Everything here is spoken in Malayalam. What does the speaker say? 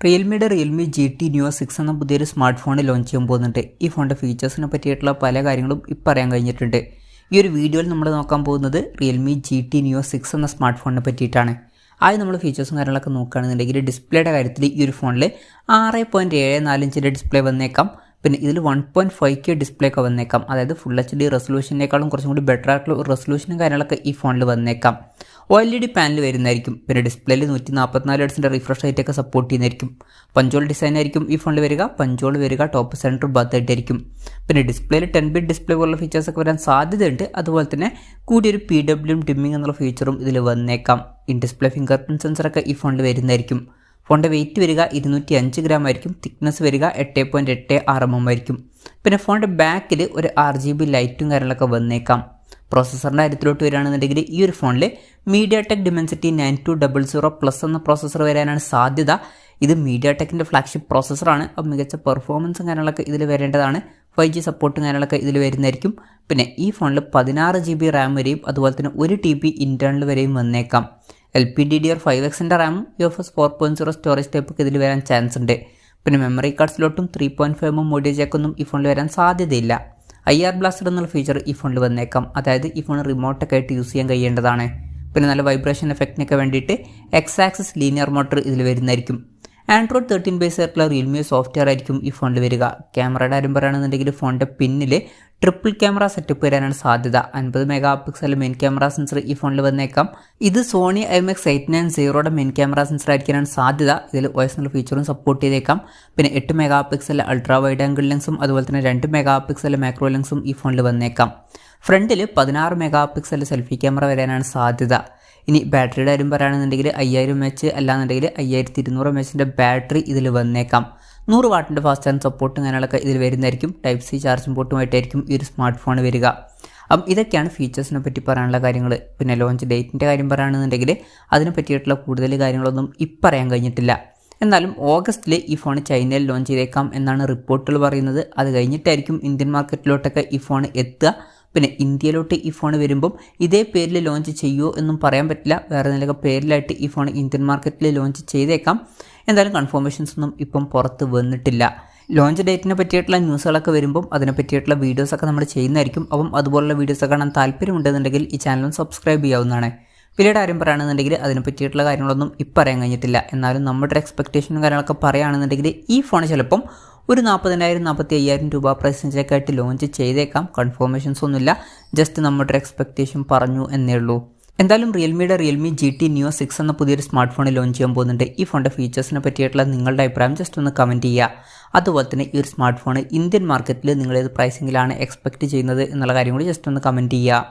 Realme GT Neo 6 എന്ന പുതിയൊരു സ്മാർട്ട് ഫോൺ ലോഞ്ച് ചെയ്യാൻ പോകുന്നുണ്ട്. ഈ ഫോണിൻ്റെ ഫീച്ചേഴ്സിനെ പറ്റിയിട്ടുള്ള പല കാര്യങ്ങളും ഇപ്പോൾ പറയാൻ കഴിഞ്ഞിട്ടുണ്ട്. ഈ ഒരു വീഡിയോയിൽ നമ്മൾ നോക്കാൻ പോകുന്നത് Realme GT Neo 6 എന്ന സ്മാർട്ട് ഫോണിനെ പറ്റിയിട്ടാണ്. ആദ്യം നമ്മൾ ഫീച്ചേഴ്സും കാര്യങ്ങളൊക്കെ നോക്കുകയാണെന്നുണ്ടെങ്കിൽ ഡിസ്പ്ലേയുടെ കാര്യത്തിൽ ഈ ഒരു ഫോണിൽ 6.74 ഇഞ്ചിൻ്റെ ഡിസ്പ്ലേ വന്നേക്കാം. പിന്നെ ഇതിൽ 1.5K ഡിസ്പ്ലേ ഒക്കെ വന്നേക്കാം. അതായത് ഫുൾ HD റെസൊല്യൂഷനേക്കാളും കുറച്ചും കൂടി ബെറ്റർ ആയിട്ടുള്ള റെസൊല്യൂഷനും കാര്യങ്ങളൊക്കെ ഈ ഫോണിൽ വന്നേക്കാം. OLED പാനൽ വരുന്നതായിരിക്കും. പിന്നെ ഡിസ്പ്ലേയിൽ 144 ഹെർട്സിൻ്റെ റിഫ്രഷ് റേറ്റ് ഒക്കെ സപ്പോർട്ട് ചെയ്യുന്നതായിരിക്കും. പഞ്ചോൾ ഡിസൈൻ ആയിരിക്കും ഈ ഫോണിൽ വരിക. പഞ്ചോൾ വരിക ടോപ്പ് സെൻറ്റർ ഭാഗത്തായിട്ടായിരിക്കും. പിന്നെ ഡിസ്പ്ലേയിൽ 10-bit ഡിസ്പ്ലേ പോലുള്ള ഫീച്ചേഴ്സൊക്കെ വരാൻ സാധ്യതയുണ്ട്. അതുപോലെ തന്നെ കൂടിയൊരു PWM ഡിമ്മിങ് എന്നുള്ള ഫീച്ചറും ഇതിൽ വന്നേക്കാം. ഇൻ ഡിസ്പ്ലേ ഫിംഗർ പ്രിൻറ്റ് സെൻസറൊക്കെ ഈ ഫോണിൽ വരുന്നതായിരിക്കും. ഫോണിൻ്റെ വെയിറ്റ് വരിക 205 ഗ്രാം ആയിരിക്കും. തിക്നെസ് വരിക 8.86 mm ആയിരിക്കും. പിന്നെ ഫോണിൻ്റെ ബാക്കിൽ ഒരു RGB ലൈറ്റും കാര്യങ്ങളൊക്കെ വന്നേക്കാം. പ്രോസസ്സറിൻ്റെ കാര്യത്തിലോട്ട് വരികയാണെന്നുണ്ടെങ്കിൽ ഈ ഒരു ഫോണിൽ mediatek dimensity 9200+ എന്ന പ്രോസസ്സർ വരാനാണ് സാധ്യത. ഇത് mediatekൻ്റെ ഫ്ലാഗ്ഷിപ്പ് പ്രോസസ്സറാണ്. അപ്പോൾ മികച്ച പെർഫോമൻസും കാര്യങ്ങളൊക്കെ ഇതിൽ വരേണ്ടതാണ്. 5G സപ്പോർട്ടും കാര്യങ്ങളൊക്കെ ഇതിൽ വരുന്നതായിരിക്കും. പിന്നെ ഈ ഫോണിൽ 16 GB റാം വരെയും അതുപോലെ തന്നെ 1 TB ഇൻറ്റേർണൽ വരെയും വന്നേക്കാം. LPDDR5Xൻ്റെ റാമും UFS 4.0 സ്റ്റോറേജ് ടൈപ്പൊക്കെ ഇതിൽ വരാൻ ചാൻസ് ഉണ്ട്. പിന്നെ മെമ്മറി കാർഡ് സ്ലോട്ടും 3.5 mm ഓഡിയോ ജാക്കൊന്നും ഈ ഫോണിൽ വരാൻ സാധ്യതയില്ല. IR ബ്ലാസ്റ്റർ എന്നുള്ള ഫീച്ചർ ഈ ഫോണിൽ വന്നേക്കാം. അതായത് ഈ ഫോൺ റിമോട്ടൊക്കെ ആയിട്ട് യൂസ് ചെയ്യാൻ കഴിയേണ്ടതാണ്. പിന്നെ നല്ല വൈബ്രേഷൻ എഫക്റ്റിനൊക്കെ വേണ്ടിയിട്ട് X-ആക്സിസ് ലീനിയർ മോട്ടർ ഇതിൽ വരുന്നതായിരിക്കും. Android 13 ബേസ് ആയിട്ടുള്ള Realme സോഫ്റ്റ്വെയർ ആയിരിക്കും ഈ ഫോണിൽ വരിക. ക്യാമറയുടെ കാര്യം പറയുകയാണെന്നുണ്ടെങ്കിൽ ഫോണിൻ്റെ പിന്നിൽ ട്രിപ്പിൾ ക്യാമറ സെറ്റപ്പ് വരാനാണ് സാധ്യത. 50 MP മെയിൻ ക്യാമറ സെൻസർ ഈ ഫോണിൽ വന്നേക്കാം. ഇത് സോണി IMX890യുടെ മെയിൻ ക്യാമറ സെൻസർ ആയിരിക്കാനാണ് സാധ്യത. ഇതിൽ OS എന്നുള്ള ഫീച്ചറും സപ്പോർട്ട് ചെയ്തേക്കാം. പിന്നെ 8 MP അൾട്രാ വൈഡ് ആംഗിൾ ലെൻസും അതുപോലെ തന്നെ 2 MP മാക്രോ ലെൻസും ഈ ഫോണിൽ വന്നേക്കാം. ഫ്രണ്ടിൽ 16 MP സെൽഫി ക്യാമറ വരാനാണ് സാധ്യത. ഇനി ബാറ്ററിയുടെ കാര്യം പറയുകയാണെന്നുണ്ടെങ്കിൽ 5000 mAh അല്ലാന്നുണ്ടെങ്കിൽ 5200 mAhൻ്റെ ബാറ്ററി ഇതിൽ വന്നേക്കാം. 100 വാട്ടിൻ്റെ ഫാസ്റ്റ് ചാർജ് സപ്പോർട്ടും കാര്യങ്ങളൊക്കെ ഇതിൽ വരുന്നതായിരിക്കും. Type-C ചാർജിംഗ് പോർട്ടുമായിട്ടായിരിക്കും ഈ ഒരു സ്മാർട്ട് ഫോൺ വരിക. അപ്പം ഇതൊക്കെയാണ് ഫീച്ചേഴ്സിനെ പറ്റി പറയാനുള്ള കാര്യങ്ങൾ. പിന്നെ ലോഞ്ച് ഡേറ്റിൻ്റെ കാര്യം പറയുകയാണെന്നുണ്ടെങ്കിൽ അതിനെ പറ്റിയിട്ടുള്ള കൂടുതൽ കാര്യങ്ങളൊന്നും ഇപ്പം പറയാൻ കഴിഞ്ഞിട്ടില്ല. എന്നാലും ഓഗസ്റ്റിൽ ഈ ഫോൺ ചൈനയിൽ ലോഞ്ച് ചെയ്തേക്കാം എന്നാണ് റിപ്പോർട്ടുകൾ പറയുന്നത്. അത് കഴിഞ്ഞിട്ടായിരിക്കും ഇന്ത്യൻ മാർക്കറ്റിലോട്ടൊക്കെ ഈ ഫോൺ എത്തുക. പിന്നെ ഇന്ത്യയിലോട്ട് ഈ ഫോൺ വരുമ്പം ഇതേ പേരിൽ ലോഞ്ച് ചെയ്യുമോ എന്നും പറയാൻ പറ്റില്ല. വേറെ എന്തെങ്കിലും പേരിലായിട്ട് ഈ ഫോൺ ഇന്ത്യൻ മാർക്കറ്റിൽ ലോഞ്ച് ചെയ്തേക്കാം. എന്തായാലും കൺഫർമേഷൻസ് ഒന്നും ഇപ്പം പുറത്ത് വന്നിട്ടില്ല. ലോഞ്ച് ഡേറ്റിനെ പറ്റിയിട്ടുള്ള ന്യൂസുകളൊക്കെ വരുമ്പം അതിനെ പറ്റിയിട്ടുള്ള വീഡിയോസൊക്കെ നമ്മൾ ചെയ്യുന്നതായിരിക്കും. അപ്പം അതുപോലുള്ള വീഡിയോസ് കാണാൻ താല്പര്യമുണ്ടെന്നുണ്ടെങ്കിൽ ഈ ചാനലും സബ്സ്ക്രൈബ് ചെയ്യാവുന്നതാണ്. പിന്നീട് കാര്യം പറയുകയാണെന്നുണ്ടെങ്കിൽ അതിനെ പറ്റിയിട്ടുള്ള കാര്യങ്ങളൊന്നും ഇപ്പം പറയാൻ കഴിഞ്ഞിട്ടില്ല. എന്നാലും നമ്മുടെ എക്സ്പെക്റ്റേഷനും കാര്യങ്ങളൊക്കെ പറയുകയാണെന്നുണ്ടെങ്കിൽ ഈ ഫോൺ ചിലപ്പം ഒരു 40,000-45,000 രൂപ പ്രൈസ് റേഞ്ചൊക്കെയായിട്ട് ലോഞ്ച് ചെയ്തേക്കാം. കൺഫർമേഷൻസ് ഒന്നുമില്ല, ജസ്റ്റ് നമ്മുടെ എക്സ്പെക്റ്റേഷൻ പറഞ്ഞു എന്നേ ഉള്ളൂ. എന്തായാലും Realme GT Neo 6 എന്ന പുതിയൊരു സ്മാർട്ട് ഫോൺ ലോഞ്ച് ചെയ്യാൻ പോകുന്നുണ്ട്. ഈ ഫോണിൻ്റെ ഫീച്ചേഴ്സിനെ പറ്റിയിട്ടുള്ള നിങ്ങളുടെ അഭിപ്രായം ജസ്റ്റ് ഒന്ന് കമൻറ്റ് ചെയ്യുക. അതുപോലെ തന്നെ ഈ ഒരു സ്മാർട്ട് ഫോൺ ഇന്ത്യൻ മാർക്കറ്റിൽ നിങ്ങൾ ഏത് പ്രൈസിങ്ങിലാണ് എക്സ്പെക്റ്റ് ചെയ്യുന്നത് എന്നുള്ള കാര്യം കൂടി ജസ്റ്റ് ഒന്ന് കമൻറ്റ് ചെയ്യുക.